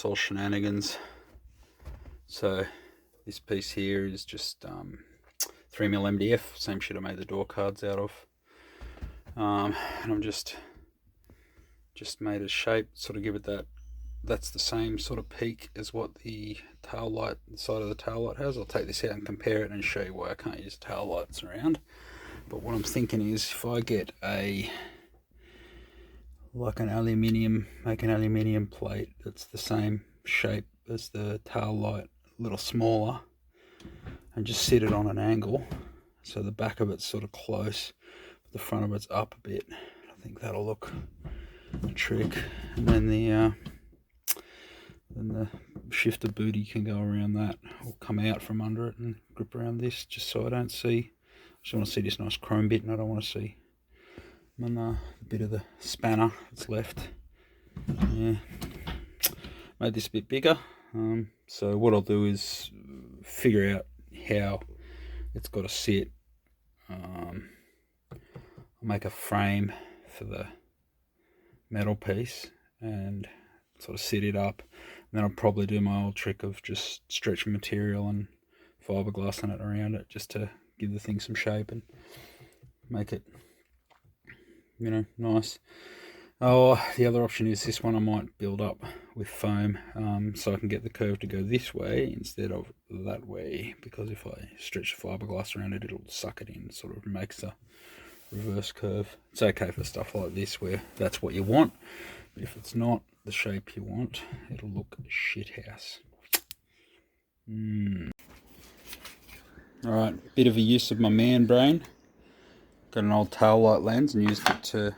aerosol shenanigans. So this piece here is just 3mm MDF, same shit I made the door cards out of. And I'm just made a shape, sort of give it that. That's the same sort of peak as what the tail light, the side of the tail light has. I'll take this out and compare it and show you why I can't use tail lights around. But what I'm thinking is, if I get make an aluminium plate that's the same shape as the tail light, a little smaller, and just sit it on an angle so the back of it's sort of close, but the front of it's up a bit. I think that'll look a trick. And then the shifter booty can go around that, or come out from under it and grip around this, just so I don't see. I just want to see this nice chrome bit, and I don't want to see a bit of the spanner that's left. Yeah, made this a bit bigger. So what I'll do is figure out how it's got to sit. I'll make a frame for the metal piece and sort of set it up, and then I'll probably do my old trick of just stretching material and fiberglassing it around it, just to give the thing some shape and make it, you know, nice. Oh, the other option is this one I might build up with foam, so I can get the curve to go this way instead of that way, because if I stretch the fiberglass around it, it'll suck it in, sort of makes a reverse curve. It's okay for stuff like this where that's what you want, but if it's not the shape you want, it'll look shithouse. Alright, bit of a use of my man brain. Got an old tail light lens and used it to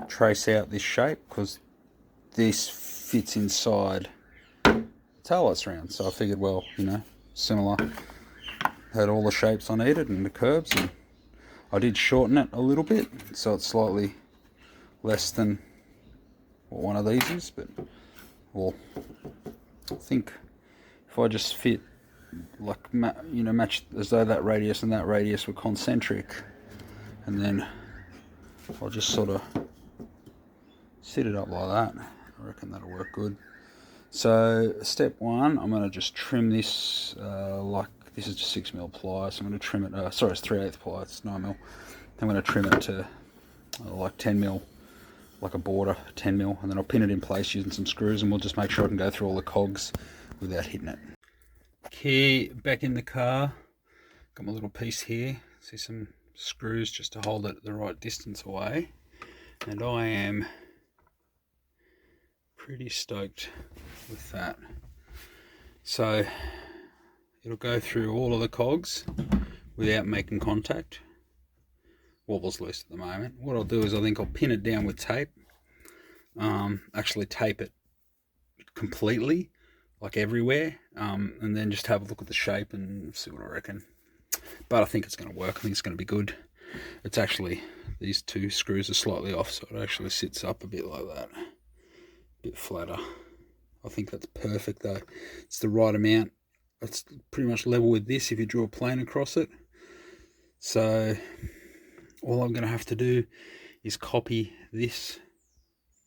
trace out this shape, because this fits inside the tail lights round. So I figured, well, you know, similar. Had all the shapes I needed and the curves, and I did shorten it a little bit, so it's slightly less than what one of these is, but, well, I think if I just fit, like, you know, match as though that radius and that radius were concentric, and then I'll just sort of set it up like that. I reckon that'll work good. So step one, I'm going to just trim this, like, this is just 6mm ply, so I'm going to trim it, sorry, it's 3/8 ply, it's 9mm. I'm going to trim it to like 10mm, like a border, 10mm, and then I'll pin it in place using some screws, and we'll just make sure I can go through all the cogs without hitting it. Key back in the car, got my little piece here, see some screws just to hold it the right distance away, and I am pretty stoked with that. So it'll go through all of the cogs without making contact. Wobble's loose at the moment. What I'll do is I think I'll pin it down with tape, actually tape it completely, like everywhere, and then just have a look at the shape and see what I reckon. But I think it's going to work. I think it's going to be good. It's actually, these two screws are slightly off, so it actually sits up a bit like that, a bit flatter. I think that's perfect though. It's the right amount. It's pretty much level with this if you draw a plane across it. So all I'm going to have to do is copy this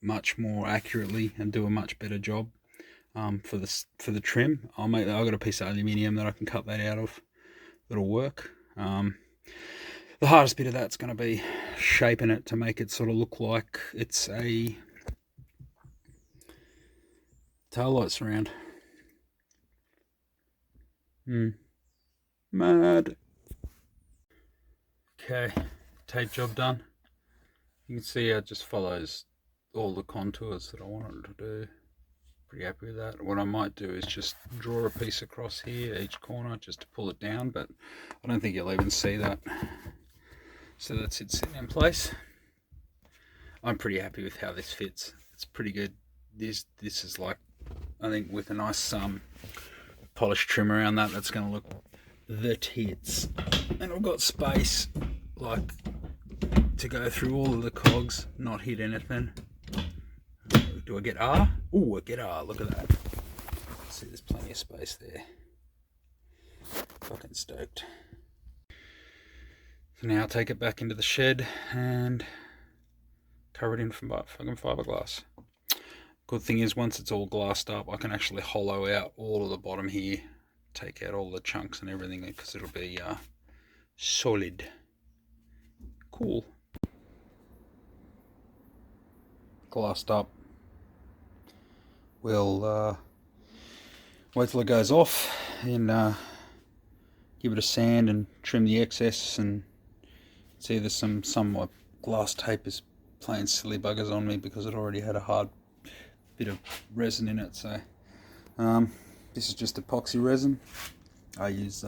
much more accurately and do a much better job for the trim. I've got a piece of aluminium that I can cut that out of. That'll work. The hardest bit of that's going to be shaping it to make it sort of look like it's a tail light surround. Mad. Okay, tape job done. You can see how it just follows all the contours that I wanted to do. Pretty happy with that. What I might do is just draw a piece across here, each corner, just to pull it down, but I don't think you'll even see that. So that's it sitting in place. I'm pretty happy with how this fits. It's pretty good. This is like, I think with a nice polished trim around that, that's going to look the tits. And I've got space, like, to go through all of the cogs, not hit anything. Do I get R? Ooh, I get R, look at that. See, there's plenty of space there. Fucking stoked. So now I'll take it back into the shed and cover it in from fucking fiberglass. Good thing is once it's all glassed up, I can actually hollow out all of the bottom here, take out all the chunks and everything, because it'll be solid. Cool. Glassed up. We'll wait till it goes off and give it a sand and trim the excess. And see, there's some glass tape is playing silly buggers on me because it already had a hard bit of resin in it. So this is just epoxy resin. I use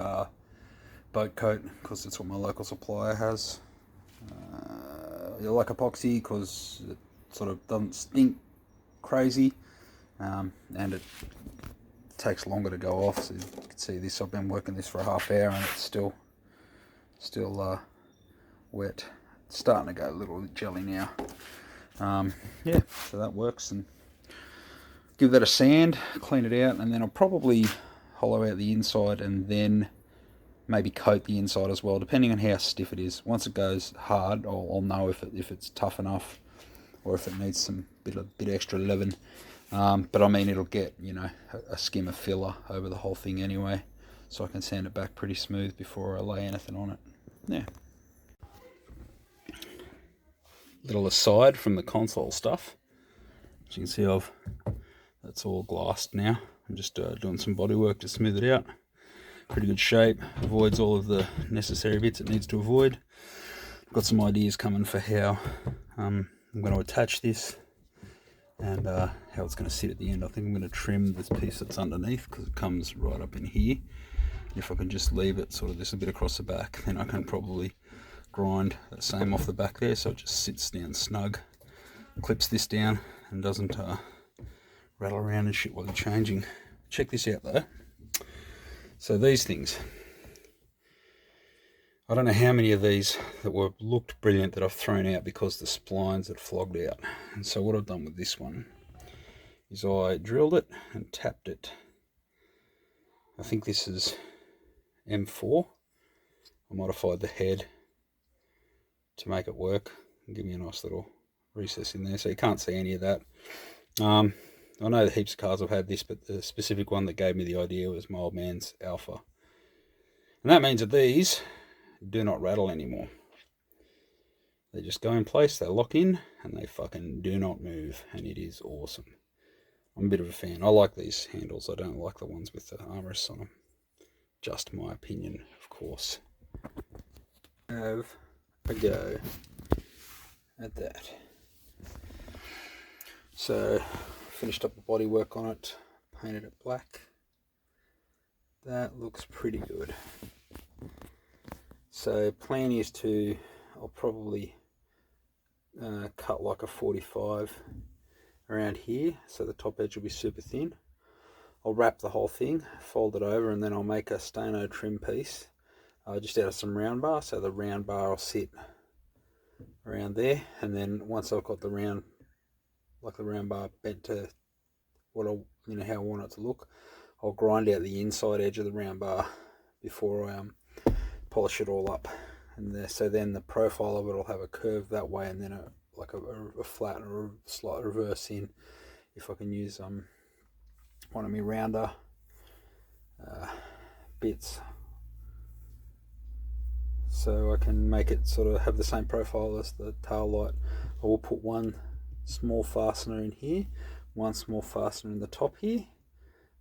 boat coat because that's what my local supplier has. You like epoxy because it sort of doesn't stink crazy, and it takes longer to go off. So you can see this, I've been working this for a half hour and it's still wet. It's starting to go a little jelly now. Yeah, so that works. And give that a sand, clean it out, and then I'll probably hollow out the inside and then maybe coat the inside as well, depending on how stiff it is. Once it goes hard, I'll know if it's tough enough or if it needs some bit extra leaven. But I mean, it'll get, you know, a skim of filler over the whole thing anyway, so I can sand it back pretty smooth before I lay anything on it. Yeah. Little aside from the console stuff, as you can see, that's all glassed now. I'm just doing some body work to smooth it out. Pretty good shape, avoids all of the necessary bits it needs to avoid. I've got some ideas coming for how I'm going to attach this and how it's going to sit at the end. I think I'm going to trim this piece that's underneath because it comes right up in here. If I can just leave it sort of this a bit across the back, then I can probably grind that same off the back there so it just sits down snug, clips this down and doesn't rattle around and shit while you're changing. Check this out though. So these things, I don't know how many of these that looked brilliant that I've thrown out because the splines had flogged out. And so what I've done with this one is I drilled it and tapped it. I think this is M4. I modified the head to make it work and give me a nice little recess in there so you can't see any of that. I know that heaps of cars have had this, but the specific one that gave me the idea was my old man's Alpha. And that means that these do not rattle anymore. They just go in place, they lock in, and they fucking do not move, and it is awesome. I'm a bit of a fan. I like these handles. I don't like the ones with the armrests on them. Just my opinion, of course. Have a go at that. So, finished up the body work on it, painted it black. That looks pretty good. So plan is I'll probably cut like a 45 around here, so the top edge will be super thin. I'll wrap the whole thing, fold it over, and then I'll make a steno trim piece just out of some round bar, so the round bar will sit around there, and then once I've got the round bar bent to what how I want it to look, I'll grind out the inside edge of the round bar before I polish it all up, and so then the profile of it will have a curve that way, and then a flat or a slight reverse in. If I can use one of my rounder bits, so I can make it sort of have the same profile as the tail light. I will put one small fastener in here, one small fastener in the top here,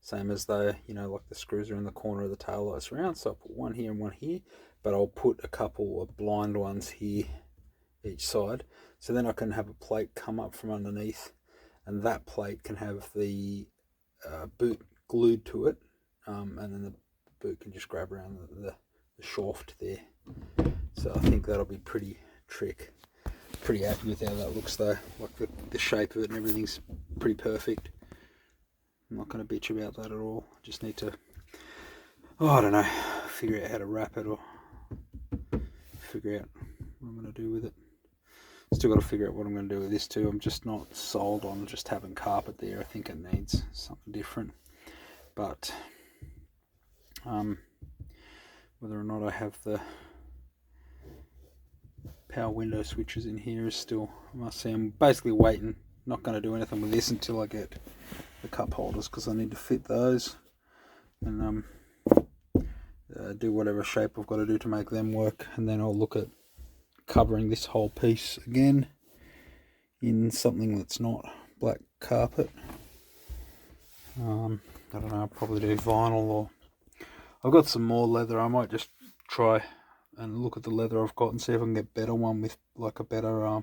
same as though, like the screws are in the corner of the tail lights around. So I'll put one here and one here, but I'll put a couple of blind ones here each side, so then I can have a plate come up from underneath, and that plate can have the boot glued to it, and then the boot can just grab around the shaft there. So I think that'll be pretty trick. Pretty happy with how that looks though. Like the shape of it and everything's pretty perfect. I'm not going to bitch about that at all. I just need to, I don't know, figure out how to wrap it or figure out what I'm going to do with it. Still got to figure out what I'm going to do with this too. I'm just not sold on just having carpet there. I think it needs something different. But whether or not I have the power window switches in here is still, I must say, I'm basically waiting not going to do anything with this until I get the cup holders, because I need to fit those and do whatever shape I've got to do to make them work, and then I'll look at covering this whole piece again in something that's not black carpet. I don't know, I'll probably do vinyl, or I've got some more leather. I might just try and look at the leather I've got and see if I can get better one with like a better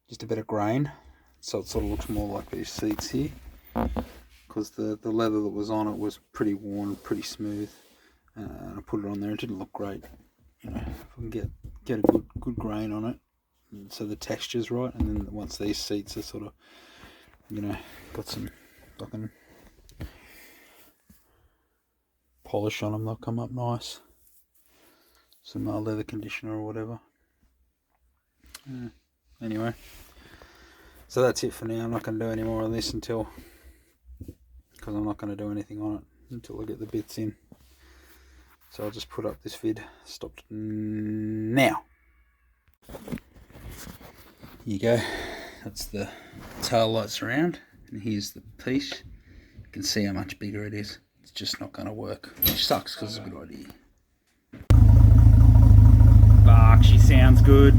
just a better grain, so it sort of looks more like these seats here, because the leather that was on it was pretty worn, pretty smooth, and I put it on there, it didn't look great. You know, if I can get a good grain on it, so the texture's right, and then once these seats are sort of, you know, got some fucking polish on them, they'll come up nice. Some leather conditioner or whatever. Anyway, so that's it for now. I'm not going to do any more of this because I'm not going to do anything on it until I get the bits in. So I'll just put up this vid. Stopped now. Here you go. That's the tail lights around, and here's the piece. You can see how much bigger it is. It's just not going to work, which sucks because it's a good idea. Fuck, she sounds good.